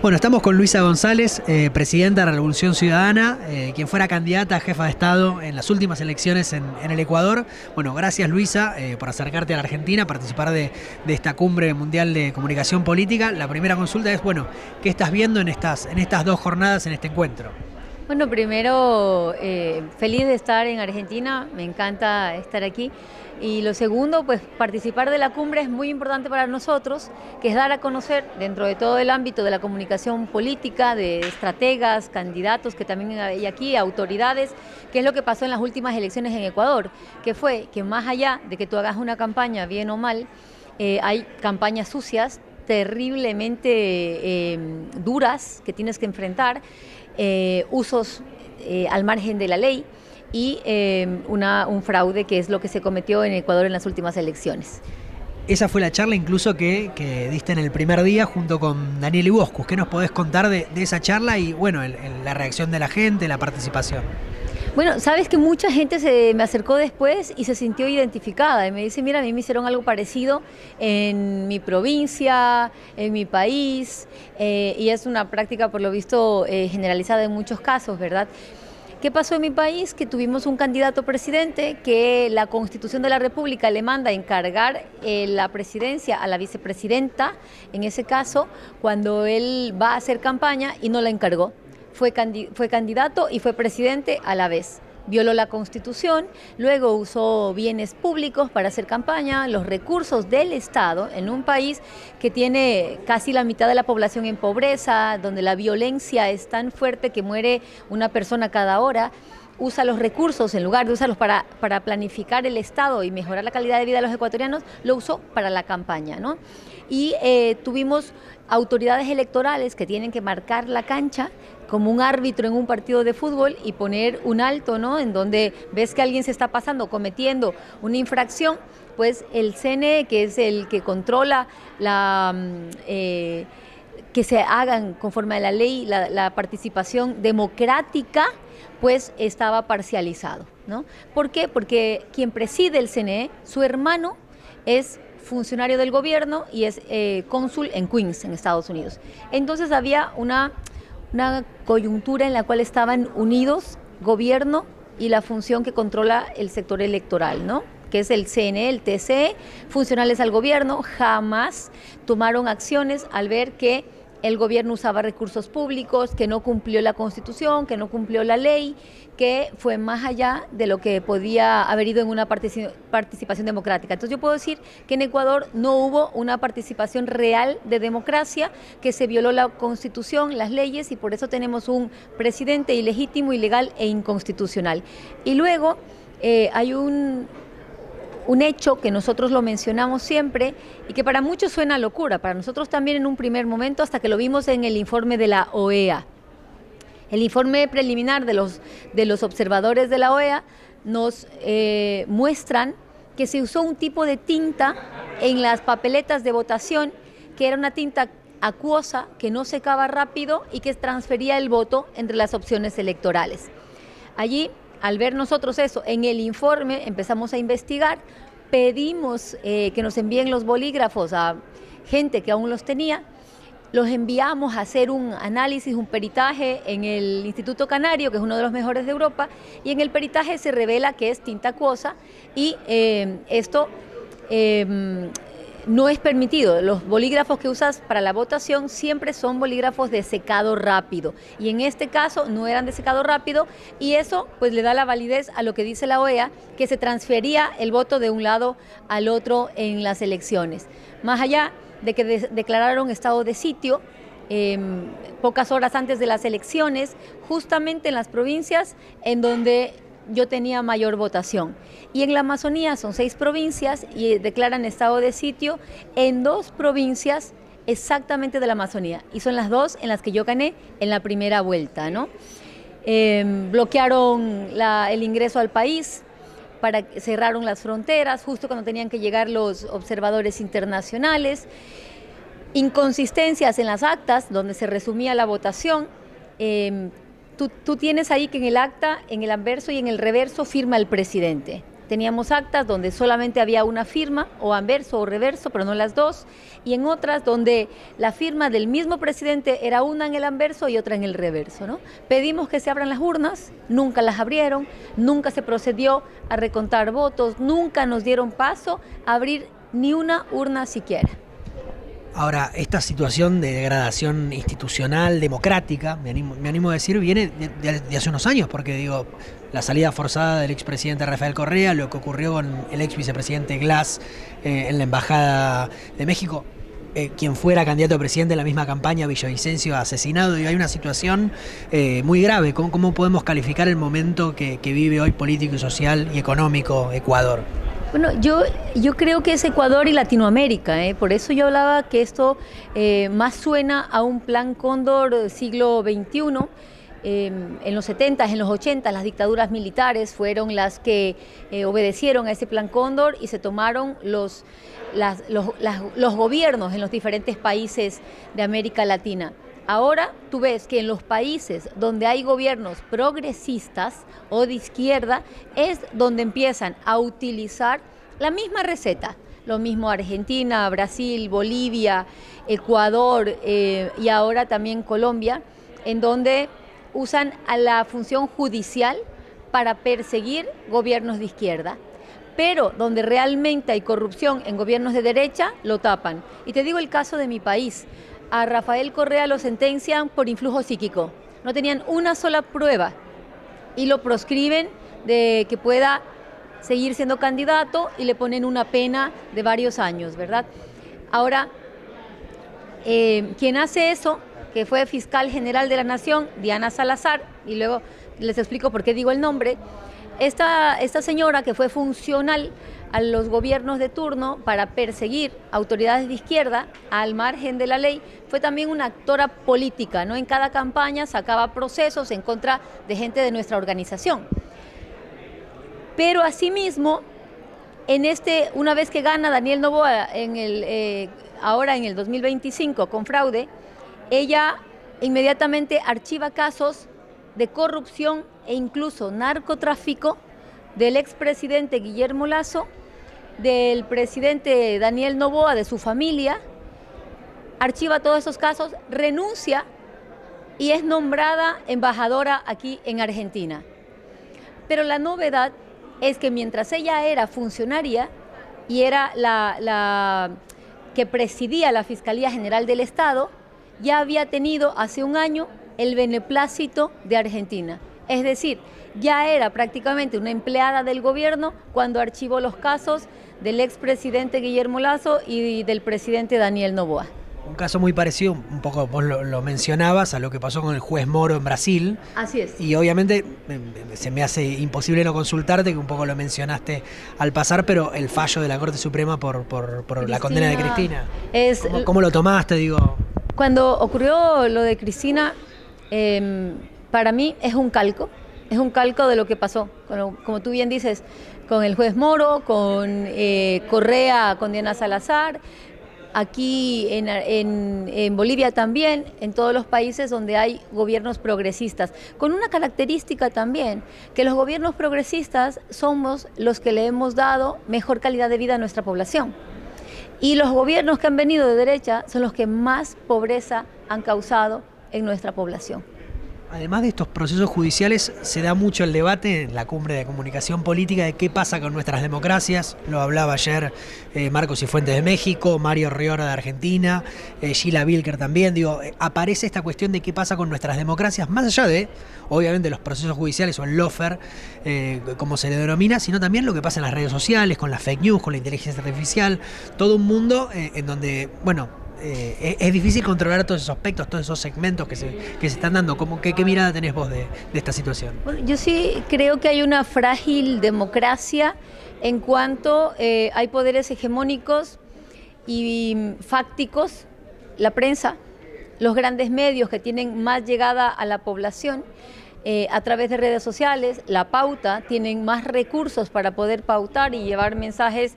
Bueno, estamos con Luisa González, presidenta de la Revolución Ciudadana, quien fuera candidata a jefa de Estado en las últimas elecciones en el Ecuador. Bueno, gracias Luisa por acercarte a la Argentina, participar de esta cumbre mundial de comunicación política. La primera consulta es, bueno, ¿qué estás viendo en estas dos jornadas, en este encuentro? Bueno, primero, feliz de estar en Argentina, me encanta estar aquí. Y lo segundo, pues participar de la cumbre es muy importante para nosotros, que es dar a conocer dentro de todo el ámbito de la comunicación política, de estrategas, candidatos que también hay aquí, autoridades, qué es lo que pasó en las últimas elecciones en Ecuador, que fue que más allá de que tú hagas una campaña bien o mal, hay campañas sucias, terriblemente duras que tienes que enfrentar, usos al margen de la ley y un fraude que es lo que se cometió en Ecuador en las últimas elecciones. Esa fue la charla incluso que diste en el primer día junto con Daniel Iboscus. ¿Qué nos podés contar de esa charla y bueno, la reacción de la gente, la participación? Bueno, sabes que mucha gente se me acercó después y se sintió identificada y me dice, mira, a mí me hicieron algo parecido en mi provincia, en mi país, y es una práctica por lo visto generalizada en muchos casos, ¿verdad? ¿Qué pasó en mi país? Que tuvimos un candidato presidente que la Constitución de la República le manda a encargar la presidencia a la vicepresidenta, en ese caso, cuando él va a hacer campaña y no la encargó. Fue candidato y fue presidente a la vez. Violó la Constitución, luego usó bienes públicos para hacer campaña, los recursos del Estado en un país que tiene casi la mitad de la población en pobreza, donde la violencia es tan fuerte que muere una persona cada hora. Usa los recursos, en lugar de usarlos para planificar el Estado y mejorar la calidad de vida de los ecuatorianos, lo usó para la campaña, ¿no? Y tuvimos autoridades electorales que tienen que marcar la cancha como un árbitro en un partido de fútbol y poner un alto, ¿no? En donde ves que alguien se está pasando, cometiendo una infracción, pues el CNE, que es el que controla que se hagan conforme a la ley, la participación democrática, pues estaba parcializado, ¿no? ¿Por qué? Porque quien preside el CNE, su hermano es funcionario del gobierno y es cónsul en Queens, en Estados Unidos. Entonces había una coyuntura en la cual estaban unidos gobierno y la función que controla el sector electoral, ¿no? Que es el CNE, el TCE, funcionales al gobierno, jamás tomaron acciones al ver que el gobierno usaba recursos públicos, que no cumplió la Constitución, que no cumplió la ley, que fue más allá de lo que podía haber ido en una participación democrática. Entonces yo puedo decir que en Ecuador no hubo una participación real de democracia, que se violó la Constitución, las leyes, y por eso tenemos un presidente ilegítimo, ilegal e inconstitucional. Y luego hay un hecho que nosotros lo mencionamos siempre y que para muchos suena locura, para nosotros también en un primer momento, hasta que lo vimos en el informe de la OEA. El informe preliminar de los observadores de la OEA nos muestran que se usó un tipo de tinta en las papeletas de votación, que era una tinta acuosa, que no secaba rápido y que transfería el voto entre las opciones electorales. Allí, al ver nosotros eso en el informe, empezamos a investigar, pedimos que nos envíen los bolígrafos a gente que aún los tenía, los enviamos a hacer un análisis, un peritaje en el Instituto Canario, que es uno de los mejores de Europa, y en el peritaje se revela que es tinta acuosa y esto no es permitido. Los bolígrafos que usas para la votación siempre son bolígrafos de secado rápido y en este caso no eran de secado rápido y eso pues le da la validez a lo que dice la OEA, que se transfería el voto de un lado al otro en las elecciones. Más allá de que declararon estado de sitio pocas horas antes de las elecciones, justamente en las provincias en donde yo tenía mayor votación. Y en la Amazonía son 6 provincias y declaran estado de sitio en 2 provincias exactamente de la Amazonía. Y son las 2 en las que yo gané en la primera vuelta, ¿no? Bloquearon el ingreso al país, cerraron las fronteras justo cuando tenían que llegar los observadores internacionales. Inconsistencias en las actas donde se resumía la votación. Tú tienes ahí que en el acta, en el anverso y en el reverso firma el presidente. teníamos actas donde solamente había una firma, o anverso o reverso, pero no las dos, y en otras donde la firma del mismo presidente era una en el anverso y otra en el reverso, ¿no? Pedimos que se abran las urnas, nunca las abrieron, nunca se procedió a recontar votos, nunca nos dieron paso a abrir ni una urna siquiera. Ahora, esta situación de degradación institucional, democrática, me animo a decir, viene de hace unos años, porque digo, la salida forzada del expresidente Rafael Correa, lo que ocurrió con el ex vicepresidente Glass en la Embajada de México, quien fuera candidato a presidente en la misma campaña, Villavicencio, asesinado, y hay una situación muy grave. ¿Cómo podemos calificar el momento que vive hoy político y social y económico Ecuador? Bueno, yo creo que es Ecuador y Latinoamérica, por eso yo hablaba que esto más suena a un plan Cóndor siglo XXI. En los 70, en los 80, las dictaduras militares fueron las que obedecieron a ese plan Cóndor y se tomaron los gobiernos en los diferentes países de América Latina. Ahora tú ves que en los países donde hay gobiernos progresistas o de izquierda es donde empiezan a utilizar la misma receta. Lo mismo Argentina, Brasil, Bolivia, Ecuador y ahora también Colombia, en donde usan a la función judicial para perseguir gobiernos de izquierda. Pero donde realmente hay corrupción en gobiernos de derecha, lo tapan. Y te digo el caso de mi país. A Rafael Correa lo sentencian por influjo psíquico. No tenían una sola prueba y lo proscriben de que pueda seguir siendo candidato y le ponen una pena de varios años, ¿verdad? Ahora, quien hace eso, que fue fiscal general de la Nación, Diana Salazar, y luego les explico por qué digo el nombre, esta señora que fue funcional a los gobiernos de turno para perseguir autoridades de izquierda al margen de la ley, fue también una actora política, ¿no? En cada campaña sacaba procesos en contra de gente de nuestra organización. Pero asimismo, una vez que gana Daniel Noboa ahora en el 2025 con fraude, ella inmediatamente archiva casos de corrupción e incluso narcotráfico del expresidente Guillermo Lasso, del presidente Daniel Noboa, de su familia, archiva todos esos casos, renuncia y es nombrada embajadora aquí en Argentina. Pero la novedad es que mientras ella era funcionaria y era la que presidía la Fiscalía General del Estado, ya había tenido hace un año el beneplácito de Argentina. Es decir, ya era prácticamente una empleada del gobierno cuando archivó los casos del expresidente Guillermo Lasso y del presidente Daniel Noboa. Un caso muy parecido, un poco vos lo mencionabas, a lo que pasó con el juez Moro en Brasil. Así es. Y obviamente se me hace imposible no consultarte, que un poco lo mencionaste al pasar, pero el fallo de la Corte Suprema por la condena de Cristina. ¿Cómo lo tomaste, digo? Cuando ocurrió lo de Cristina, para mí es un calco de lo que pasó, como tú bien dices, con el juez Moro, con Correa, con Diana Salazar, aquí en Bolivia también, en todos los países donde hay gobiernos progresistas, con una característica también, que los gobiernos progresistas somos los que le hemos dado mejor calidad de vida a nuestra población. Y los gobiernos que han venido de derecha son los que más pobreza han causado en nuestra población. Además de estos procesos judiciales, se da mucho el debate en la cumbre de comunicación política de qué pasa con nuestras democracias. Lo hablaba ayer Marcos Cifuentes de México, Mario Riora de Argentina, Sheila Bilker también. Aparece esta cuestión de qué pasa con nuestras democracias, más allá de, obviamente, los procesos judiciales o el lawfare, como se le denomina, sino también lo que pasa en las redes sociales, con las fake news, con la inteligencia artificial, todo un mundo en donde, bueno, es difícil controlar todos esos aspectos, todos esos segmentos que se están dando. ¿Qué mirada tenés vos de esta situación? Bueno, yo sí creo que hay una frágil democracia en cuanto hay poderes hegemónicos y fácticos, la prensa, los grandes medios que tienen más llegada a la población a través de redes sociales, la pauta, tienen más recursos para poder pautar y llevar mensajes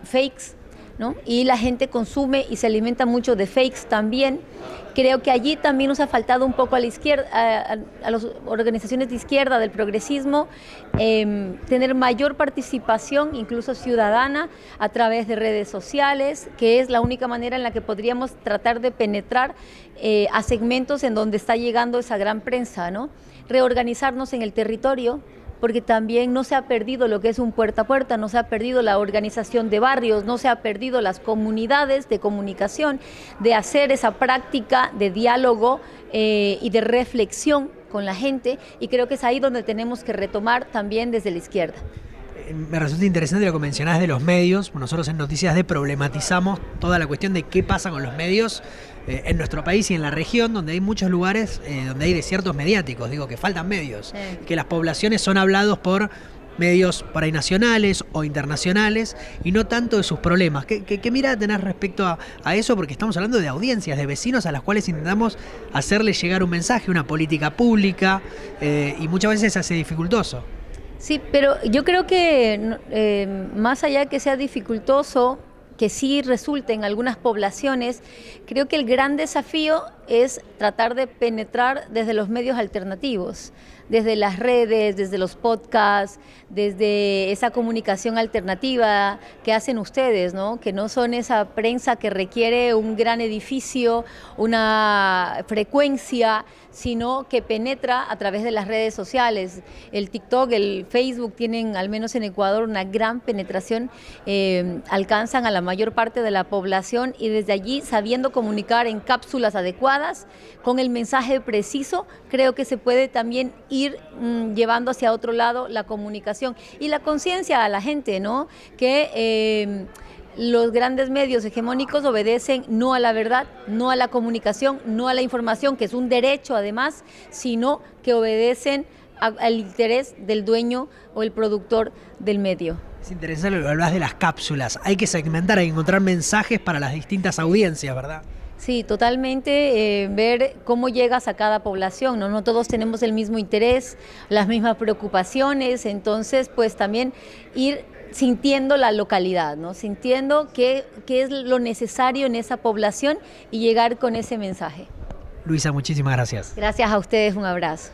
fakes, ¿no? Y la gente consume y se alimenta mucho de fakes también. Creo que allí también nos ha faltado un poco a la izquierda, a las organizaciones de izquierda, del progresismo, tener mayor participación, incluso ciudadana, a través de redes sociales, que es la única manera en la que podríamos tratar de penetrar a segmentos en donde está llegando esa gran prensa, ¿no? Reorganizarnos en el territorio, porque también no se ha perdido lo que es un puerta a puerta, no se ha perdido la organización de barrios, no se ha perdido las comunidades de comunicación, de hacer esa práctica de diálogo y de reflexión con la gente, y creo que es ahí donde tenemos que retomar también desde la izquierda. Me resulta interesante lo que mencionás de los medios. Nosotros en Noticias D problematizamos toda la cuestión de qué pasa con los medios en nuestro país y en la región, donde hay muchos lugares donde hay desiertos mediáticos, digo que faltan medios, que las poblaciones son hablados por medios por ahí nacionales o internacionales y no tanto de sus problemas. ¿Qué mirada tenés respecto a eso? Porque estamos hablando de audiencias, de vecinos a las cuales intentamos hacerle llegar un mensaje, una política pública, y muchas veces se hace dificultoso. Sí, pero yo creo que más allá de que sea dificultoso, que sí resulte en algunas poblaciones, creo que el gran desafío es tratar de penetrar desde los medios alternativos, desde las redes, desde los podcasts, desde esa comunicación alternativa que hacen ustedes, ¿no? Que no son esa prensa que requiere un gran edificio, una frecuencia, sino que penetra a través de las redes sociales. El TikTok, el Facebook tienen, al menos en Ecuador, una gran penetración, alcanzan a la mayor parte de la población y desde allí, sabiendo comunicar en cápsulas adecuadas, con el mensaje preciso, creo que se puede también ir llevando hacia otro lado la comunicación y la conciencia a la gente, ¿no? Que los grandes medios hegemónicos obedecen no a la verdad, no a la comunicación, no a la información, que es un derecho además, sino que obedecen al interés del dueño o el productor del medio. Es interesante lo que hablas de las cápsulas. Hay que segmentar, hay que encontrar mensajes para las distintas audiencias, ¿verdad? Sí, totalmente, ver cómo llegas a cada población, ¿no? No todos tenemos el mismo interés, las mismas preocupaciones, entonces pues también ir sintiendo la localidad, ¿no? Sintiendo qué es lo necesario en esa población y llegar con ese mensaje. Luisa, muchísimas gracias. Gracias a ustedes, un abrazo.